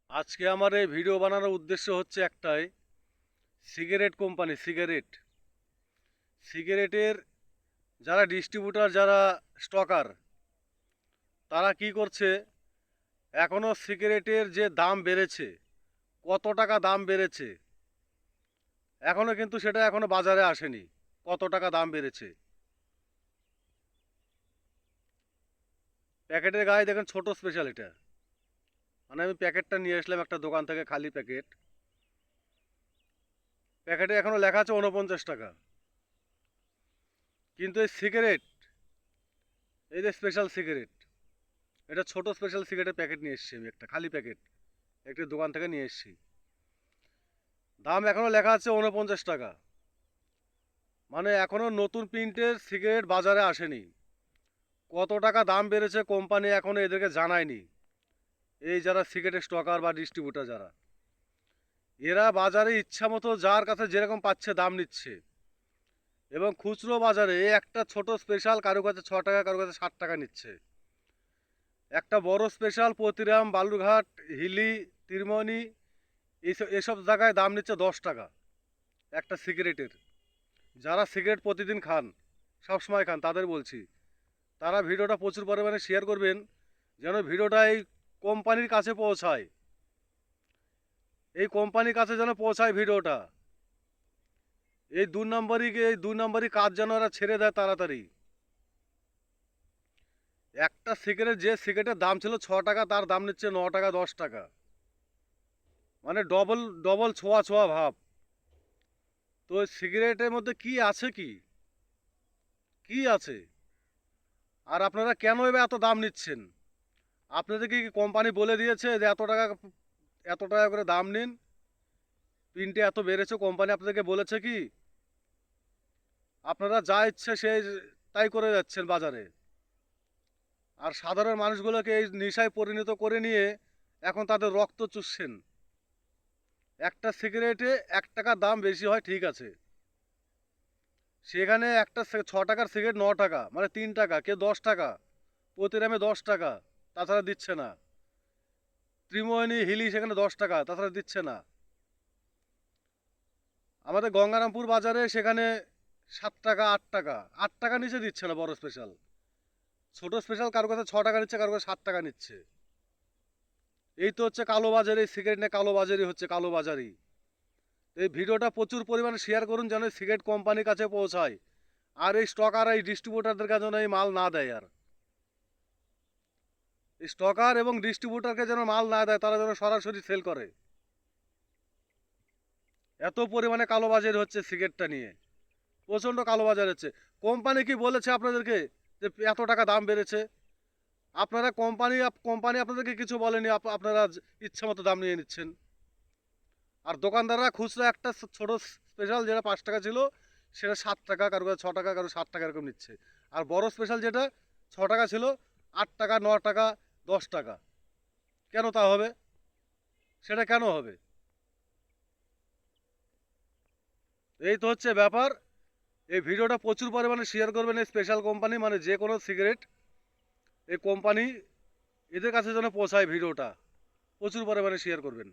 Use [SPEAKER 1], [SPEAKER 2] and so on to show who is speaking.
[SPEAKER 1] আজকে আমার এই ভিডিও বানানোর উদ্দেশ্য হচ্ছে একটাই। সিগারেট কোম্পানি, সিগারেটের যারা ডিস্ট্রিবিউটার, যারা স্টকার, তারা কি করছে? এখনো সিগারেটের যে দাম বেড়েছে, কত টাকা দাম বেড়েছে, এখনো কিন্তু সেটা এখনো বাজারে আসেনি। কত টাকা দাম বেড়েছে প্যাকেটের গায়ে দেখেন, ছোট স্পেশাল এটা। মানে আমি প্যাকেটটা নিয়ে আসলাম একটা দোকান থেকে, খালি প্যাকেট। প্যাকেটে এখনো লেখা আছে 49 টাকা। কিন্তু এই সিগারেট, এই যে স্পেশাল সিগারেট, এটা ছোট স্পেশাল সিগারেটের প্যাকেট নিয়ে এসেছি আমি, একটা খালি প্যাকেট একটি দোকান থেকে নিয়ে এসেছি। দাম এখনো লেখা আছে 49 টাকা। মানে এখনো নতুন প্রিন্টের সিগারেট বাজারে আসেনি। কত টাকা দাম বেড়েছে কোম্পানি এখনো এদেরকে জানায়নি। এই যারা সিগারেটের স্টকার বা ডিস্ট্রিবিউটার যারা, এরা বাজারে ইচ্ছা মতো যার কাছে যেরকম পাচ্ছে দাম নিচ্ছে। এবং খুচরো বাজারে একটা ছোট স্পেশাল কারো কাছে 6 টাকা, কারো কাছে 7 টাকা নিচ্ছে। একটা বড় স্পেশাল পতিরাম, বালুরঘাট, হিলি, তীরমণি, এইসব এসব জায়গায় দাম নিচ্ছে 10 টাকা একটা সিগারেটের। যারা সিগারেট প্রতিদিন খান, সব সময় খান, তাদের বলছি, তারা ভিডিওটা প্রচুর পরিমাণে শেয়ার করবেন, যেন ভিডিওটা এই কোম্পানির কাছে পৌঁছায়। এই কোম্পানির কাছে যেন পৌঁছায় ভিডিওটা। এই দুই নম্বরই কাজ যেন এরা ছেড়ে দেয় তাড়াতাড়ি। একটা সিগারেট, যে সিগারেটের দাম ছিল 6 টাকা, তার দাম নিচ্ছে 9 টাকা, 10 টাকা। মানে ডবল ডবল, ছোঁয়া ছোঁয়া ভাব। তো সিগারেটের মধ্যে কি আছে, কি কি আছে? আর আপনারা কেন এবার এত দাম নিচ্ছেন? আপনাদেরকে কি কোম্পানি বলে দিয়েছে যে এত টাকা করে দাম নিন? প্রিন্টে এত বেড়েছে, কোম্পানি আপনাদেরকে বলেছে কি? আপনারা যা ইচ্ছে সেই তাই করে যাচ্ছেন বাজারে। আর সাধারণ মানুষগুলোকে এই নেশায় পরিণত করে নিয়ে এখন তাদের রক্ত চুষছেন। একটা সিগারেটে 1 টাকা দাম বেশি হয়, ঠিক আছে। সেখানে একটা 6 টাকার সিগারেট 9 টাকা, মানে 3 টাকা, কে 10 টাকা, প্রতি দামে 10 টাকা, তাছাড়া দিচ্ছে না। ত্রিমোহিনী, হিলি সেখানে 10 টাকা, তাছাড়া দিচ্ছে না। আমাদের গঙ্গারামপুর বাজারে সেখানে 7 টাকা, 8 টাকা, 8 টাকা নিচে দিচ্ছে না বড় স্পেশাল। ছোট স্পেশাল কারো কাছে 6 টাকা নিচ্ছে, কারো কাছে 7 টাকা নিচ্ছে। এই তো হচ্ছে কালোবাজারি, এই সিগারেট নিয়ে কালোবাজারি হচ্ছে, কালোবাজারি। এই ভিডিওটা প্রচুর পরিমাণে শেয়ার করুন, যেন সিগারেট কোম্পানির কাছে পৌঁছায়। আর এই স্টকার, এই ডিস্ট্রিবিউটারদের কাছে যেন এই মাল না দেয়। আর এই স্টকার এবং ডিস্ট্রিবিউটারকে যেন মাল না দেয়, তারা যেন সরাসরি সেল করে। এত পরিমাণে কালোবাজারি হচ্ছে সিগারেটটা নিয়ে, প্রচণ্ড কালোবাজারি হচ্ছে। কোম্পানি কি বলেছে আপনাদেরকে যে এত টাকা দাম বেড়েছে? আপনারা কোম্পানি আপনাদেরকে কিছু বলেনি, আপনারা ইচ্ছা মতো দাম নিয়ে নিচ্ছেন। আর দোকানদাররা খুচরা একটা ছোট স্পেশাল যেটা 5 টাকা ছিল, সেটা 7 টাকা, কারো কাছে 6 টাকা, কারো 7 টাকা এরকম নিচ্ছে। আর বড় স্পেশাল যেটা 6 টাকা ছিল, 8 টাকা, 9 টাকা, 10 টাকা। কেন তা হবে? সেটা কেন হবে? এই তো হচ্ছে ব্যাপার। এই ভিডিওটা প্রচুর পরিমাণে শেয়ার করবেন। এই স্পেশাল কোম্পানি, মানে যে কোনো সিগারেট, এই কোম্পানি, এদের কাছে যেন পৌঁছায় ভিডিওটা। প্রচুর পরিমাণে শেয়ার করবেন।